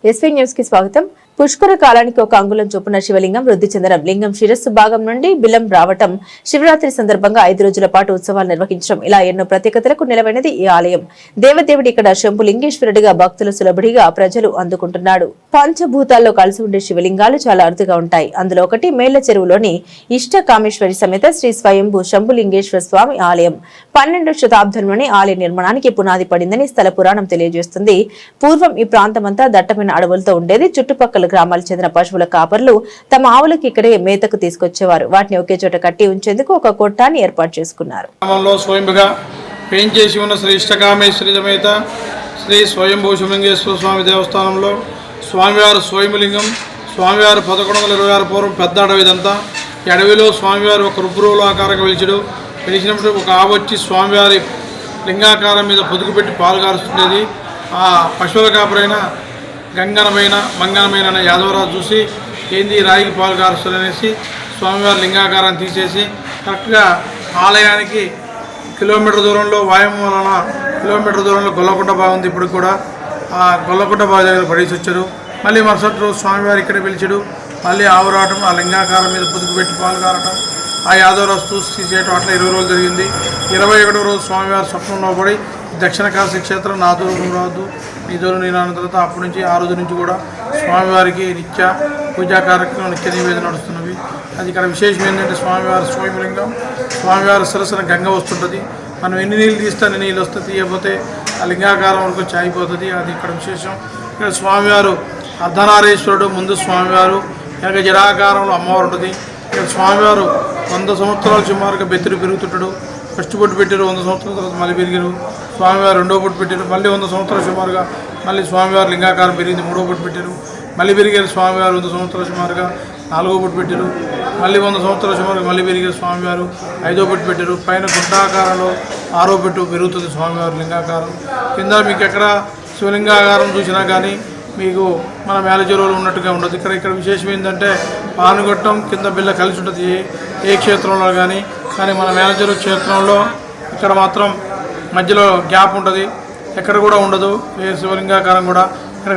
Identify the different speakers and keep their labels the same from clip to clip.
Speaker 1: SV news కి స్వాగతం. పుష్కర కాలానికి ఒక అంగుళం చొప్పున శివలింగం వృద్ధి చెందడం, లింగం శిరస్సు భాగం నుండి బిలం రావటం, శివరాత్రి సందర్భంగా 5 రోజుల పాటు ఉత్సవాలు నిర్వహించడం, ఇలా ఎన్నో ప్రత్యేకతలకు నిలవైనది ఈ ఆలయం. దేవదేవుడి ఇక్కడ శంభులింగేశ్వరుడిగా భక్తుల సులభడిగా ప్రజలు అందుకుంటున్నాడు. పంచభూతాల్లో కలిసి ఉండే శివలింగాలు చాలా అరుదుగా ఉంటాయి. అందులో ఒకటి మేళ్ల చెరువులోని ఇష్ట కామేశ్వరి సమేత శ్రీ స్వయంభూ శంభులింగేశ్వర స్వామి ఆలయం. 12వ శతాబ్దంలోనే ఆలయ నిర్మాణానికి పునాది పడిందని స్థల పురాణం తెలియజేస్తుంది. పూర్వం ఈ ప్రాంతమంతా దట్టమైన అడవులతో ఉండేది. చుట్టుపక్కల గ్రామాలకు చెందిన పశువుల కాపర్లు తమ ఆవులకు ఇక్కడే మేతకు తీసుకొచ్చేవారు. వాటిని ఒకే చోట కట్టి ఉంచేందుకు ఒక కొట్టాన్ని ఏర్పాటు చేసుకున్నారు.
Speaker 2: శ్రీ ఇష్టకామేశ్వరి సమేత శ్రీ స్వయంభూ శివలింగేశ్వర స్వామి దేవస్థానంలో స్వామివారు స్వయంలింగం. స్వామివారు 1126 పూర్వం పెద్ద అడవి ఇదంతా. ఈ అడవిలో స్వామివారు ఒక రుబ్రువుల ఆకారంగా వెలిచినప్పుడు ఒక ఆవు వచ్చి స్వామివారి లింగాకారం మీద పొదుగు పెట్టి పాలు కారుస్తుండేది. ఆ పశువుల కాపరైన గంగనమైన మంగనమైన అనే యాదవరాజు చూసి ఏంది రాయికి పాలు కారుస్తుందనేసి స్వామివారి లింగాకారాన్ని తీసేసి కరెక్ట్గా ఆలయానికి కిలోమీటర్ దూరంలో వాయము వలన కిలోమీటర్ దూరంలో గొల్లకుంట బాగుంది. ఇప్పుడు కూడా ఆ గొల్లకుంట బావి దగ్గర పడేసి వచ్చారు. మళ్ళీ మరుసటి రోజు స్వామివారు ఇక్కడ పిలిచాడు. మళ్ళీ ఆవు రావటం, ఆ లింగాకారం మీద పొదుపు పెట్టి పాలు కారటం, ఆ యాదవరాజు చూసి తీసేయటం, అట్లా 20 రోజులు జరిగింది. 21వ రోజు స్వామివారి స్వప్నంలో పడి దక్షిణ కాశీ క్షేత్రం నా దూరం రావద్దు, నీ దూరం నేను అన్న తర్వాత అప్పటి నుంచి ఆ రోజు నుంచి కూడా స్వామివారికి నిత్య పూజా కార్యక్రమం నిత్య నివేదన నడుస్తున్నవి. అది ఇక్కడ విశేషం ఏంటంటే స్వామివారి స్వయంలింగం, స్వామివారి సరసన గంగ వస్తుంటుంది. మనం ఎన్ని నీళ్ళు తీస్తే అన్ని నీళ్ళు వస్తే తీయకపోతే ఆ లింగాకారం వరకు వచ్చి ఆగిపోతుంది. అది ఇక్కడ విశేషం. ఇక్కడ స్వామివారు అర్ధనారీశ్వరుడు, ముందు స్వామివారు వెనక జడాకారంలో అమ్మవారు ఉంటుంది. ఇక్కడ స్వామివారు 100 సంవత్సరాల సుమారుగా బెత్తిరి పెరుగుతుంటాడు. ఫస్ట్ బొట్టు పెట్టారు, 100 సంవత్సరాల తర్వాత మళ్ళీ పెరిగారు. స్వామివారు 2వ బొట్టు పెట్టారు, మళ్ళీ 100 సంవత్సరాల సుమారుగా మళ్ళీ స్వామివారు లింగాకారం పెరిగింది. 3వ బొట్టు పెట్టారు, మళ్ళీ పెరిగారు. స్వామివారు 100 సంవత్సరాల సుమారుగా 4వ బొట్టు పెట్టారు, మళ్ళీ 100 సంవత్సరాల సుమారుగా మళ్ళీ పెరిగారు. స్వామివారు 5వ బొట్టు పెట్టారు. పైన గుంటాకారంలో 6వ బొట్టు పెరుగుతుంది స్వామివారు లింగాకారం. కింద మీకు ఎక్కడ శివలింగాకారం చూసినా కానీ మీకు మన మేల చెరువులు ఉన్నట్టుగా ఉండదు. ఇక్కడ విశేషం ఏంటంటే పానుగొట్టం కింద బిల్ల కలిసి ఉంటుంది ఏ క్షేత్రంలో కానీ మన మేల చెరువు క్షేత్రంలో ఇక్కడ మాత్రం మధ్యలో గ్యాప్ ఉంటుంది, ఎక్కడ కూడా ఉండదు. ఏ శివలింగాకారం కూడా ఇక్కడ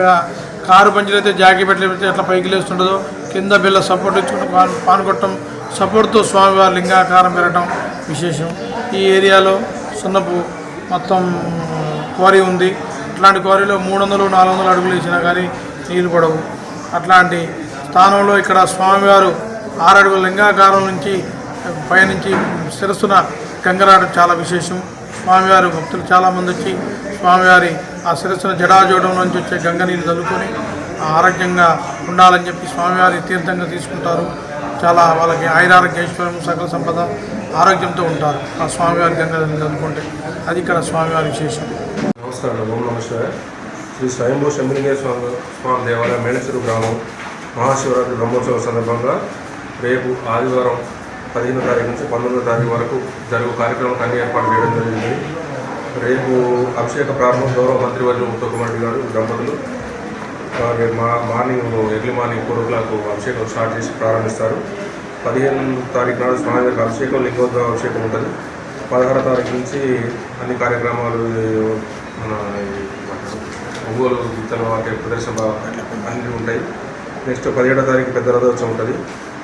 Speaker 2: కారు పంచులైతే జాకీ పెట్టలేకపోతే ఎట్లా పైకి లేస్తుంటుందో కింద బిల్ల సపోర్ట్ ఇచ్చుకుంటూ పానుగొట్టం సపోర్ట్తో స్వామివారి లింగాకారం పెరగడం విశేషం. ఈ ఏరియాలో సున్నపు మొత్తం క్వారీ ఉంది. అట్లాంటి క్వారీలో 300-400 అడుగులు వేసినా కానీ నీళ్ళు పడవు. అట్లాంటి స్థానంలో ఇక్కడ స్వామివారు 6 అడుగుల లింగాకారం నుంచి పైనుంచి శిరస్సున గంగరాడడం చాలా విశేషం. స్వామివారి భక్తులు చాలామంది వచ్చి స్వామివారి ఆ శిరస్సున జడాజోడం నుంచి వచ్చే గంగ నీళ్ళు చదువుకొని ఆరోగ్యంగా ఉండాలని చెప్పి స్వామివారి తీర్థంగా తీసుకుంటారు. చాలా వాళ్ళకి ఆయురారోగ్య ఐశ్వర్యం సకల సంపద ఆరోగ్యంతో ఉంటారు ఆ స్వామివారి గంగ చదువుకుంటే. అది ఇక్కడ స్వామివారి విశేషం.
Speaker 3: నమస్కారం. ఓం నమః శివాయ. శ్రీ స్వయంభూ శంభులింగేశ్వర స్వామి దేవాలయం మేళచెరువు గ్రామం మహాశివరాత్రి బ్రహ్మోత్సవం సందర్భంగా రేపు ఆదివారం 15వ తారీఖు నుంచి 19వ తారీఖు వరకు జరుగు కార్యక్రమానికి అన్ని ఏర్పాటు చేయడం జరిగింది. రేపు అభిషేక ప్రారంభం గౌరవ మంత్రివర్యులు ఉత్తమ్ కుమార్ రెడ్డి గారు దంపతులు రేపు ఎర్లీ మార్నింగ్ 4 o'clock అభిషేకం స్టార్ట్ చేసి ప్రారంభిస్తారు. 15వ తారీఖు నాడు స్వామివారికి అభిషేకం, లింగోద్భవ అభిషేకం ఉంటుంది. 16వ తారీఖు నుంచి అన్ని కార్యక్రమాలు మన ఒంగోలు గీతలు అంటే ప్రదర్శన అన్నీ ఉంటాయి. నెక్స్ట్ 17వ తారీఖు పెద్ద రథోత్సవం ఉంటుంది.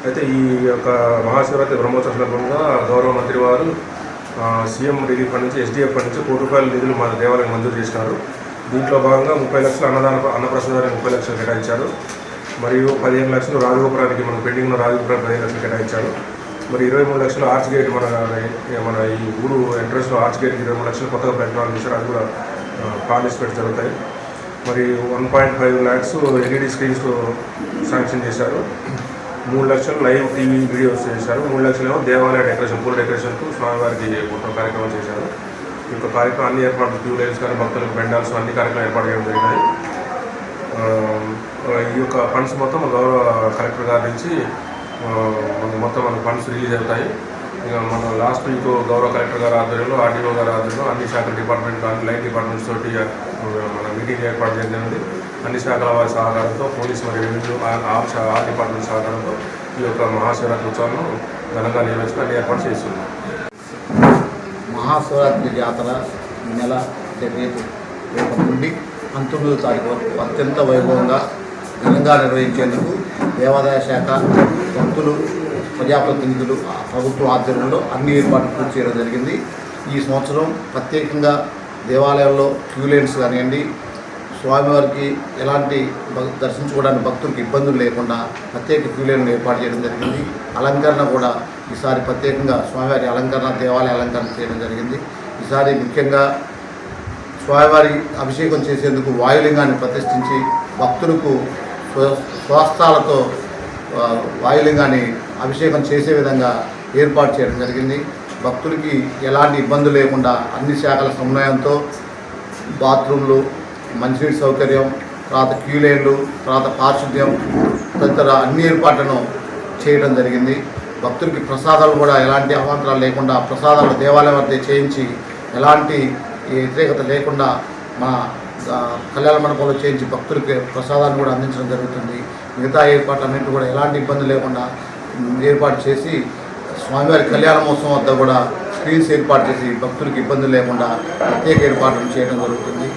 Speaker 3: అయితే ఈ యొక్క మహాశివరాత్రి బ్రహ్మోత్సవ సందర్భంగా గౌరవ మంత్రి వారు సీఎం రిలీఫ్ ఫండ్ నుంచి SDF ఫండ్ నుంచి ₹1 నిధులు మన దేవాలయం మంజూరు చేసినారు. దీంట్లో భాగంగా 30 లక్షలు అన్నప్రసాదానికి 30 లక్షలు కేటాయించారు. మరియు 15 లక్షలు రాజగోపురానికి మన పెండింగ్లో రాజగోపురం 15 లక్షలు కేటాయించారు. మరి 23 లక్షలు ఆర్చ్ గేట్ మన ఈ ఊరు ఎంట్రన్స్లో ఆర్చ్ గేట్కి 23 లక్షలు కొత్తగా ప్రయత్నాలు చేశారు. అది కూడా పార్టిసిపేట్ జరుగుతాయి. మరి 1.5 lakhs LED స్క్రీన్స్ శాంక్షన్ చేశారు. 3 లక్షలు లైవ్ టీవీ వీడియోస్ చేశారు. 3 లక్షలు ఏమో దేవాలయ డెకరేషన్, పూల డెకరేషన్కు స్వామివారికి మొత్తం కార్యక్రమం చేశారు. ఇంకో కార్యక్రమం అన్ని ఏర్పాట్లు క్యూ లైన్స్ కానీ భక్తులకు పెండాల్స్ అన్ని కార్యక్రమాలు ఏర్పాటు చేయడం జరిగినాయి. ఈ యొక్క ఫండ్స్ మొత్తం గౌరవ కలెక్టర్ గారి నుంచి మొత్తం మన ఫండ్స్ రిలీజ్ అవుతాయి. ఇక మన లాస్ట్ వీక్ గౌరవ కలెక్టర్ గారి ఆధ్వర్యంలో, RDO గారి ఆధ్వర్యంలో అన్ని శాఖల డిపార్ట్మెంట్, అన్ని లైన్ డిపార్ట్మెంట్స్ తోటి మన మీటింగ్ ఏర్పాటు చేయడం. అన్ని శాఖల వారి సహకారంతో, పోలీస్ మరియు రెవెన్యూ ఆ డిపార్ట్మెంట్ సహకారంతో ఈ యొక్క మహాశివరాత్రి ఉత్సవాలను ఘనంగా నిర్వహించుకుని అన్ని ఏర్పాటు చేస్తున్నాం.
Speaker 4: మహాశివరాత్రి జాతర ఈ నెల రేపటి నుండి 19వ తారీఖు వరకు అత్యంత వైభవంగా ఘనంగా నిర్వహించేందుకు దేవాదాయ శాఖ, భక్తులు, ప్రజాప్రతినిధులు, ప్రభుత్వ ఆధ్వర్యంలో అన్ని ఏర్పాట్లు పూర్తి చేయడం జరిగింది. ఈ సంవత్సరం ప్రత్యేకంగా దేవాలయాల్లో క్యూ లైన్స్ కానివ్వండి, స్వామివారికి ఎలాంటి దర్శించుకోవడానికి భక్తులకు ఇబ్బందులు లేకుండా ప్రత్యేక క్యూ లైన్లు ఏర్పాటు చేయడం జరిగింది. అలంకరణ కూడా ఈసారి ప్రత్యేకంగా స్వామివారి అలంకరణ, దేవాలయ అలంకరణ చేయడం జరిగింది. ఈసారి ముఖ్యంగా స్వామివారి అభిషేకం చేసేందుకు వాయులింగాన్ని ప్రతిష్ఠించి భక్తులకు స్వస్థాలతో వాయులింగాన్ని అభిషేకం చేసే విధంగా ఏర్పాటు చేయడం జరిగింది. భక్తులకి ఎలాంటి ఇబ్బంది లేకుండా అన్ని శాఖల సమన్వయంతో బాత్రూమ్లు, మంచినీటి సౌకర్యం, తర్వాత క్యూ లైన్లు, తర్వాత పారిశుద్ధ్యం తదితర అన్ని ఏర్పాట్లను చేయడం జరిగింది. భక్తులకి ప్రసాదాలు కూడా ఎలాంటి అవాంతరాలు లేకుండా ప్రసాదాలు దేవాలయం వద్ద చేయించి ఎలాంటి వ్యతిరేకత లేకుండా మన కళ్యాణ మండపంలో చేయించి భక్తులకి ప్రసాదాన్ని కూడా అందించడం జరుగుతుంది. మిగతా ఏర్పాట్లన్నింటి కూడా ఎలాంటి ఇబ్బంది లేకుండా ఏర్పాటు చేసి స్వామివారి కళ్యాణ మహోత్సవం వద్ద కూడా స్క్రీన్స్ ఏర్పాటు చేసి భక్తులకు ఇబ్బంది లేకుండా ప్రత్యేక ఏర్పాట్లు చేయడం జరుగుతుంది.